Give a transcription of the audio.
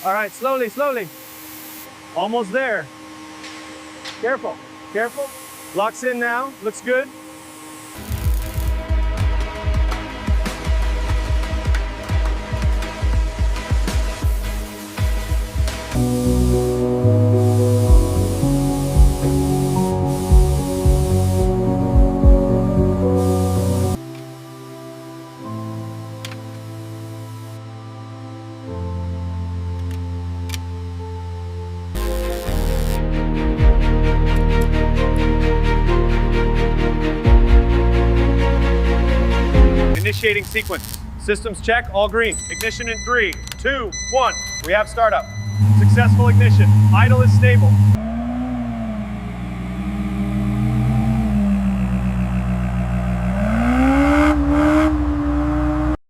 All right, slowly, slowly. Almost there. Careful, careful. Locks in now, looks good. Initiating sequence. Systems check, all green. Ignition in 3, 2, 1. We have startup. Successful ignition. Idle is stable.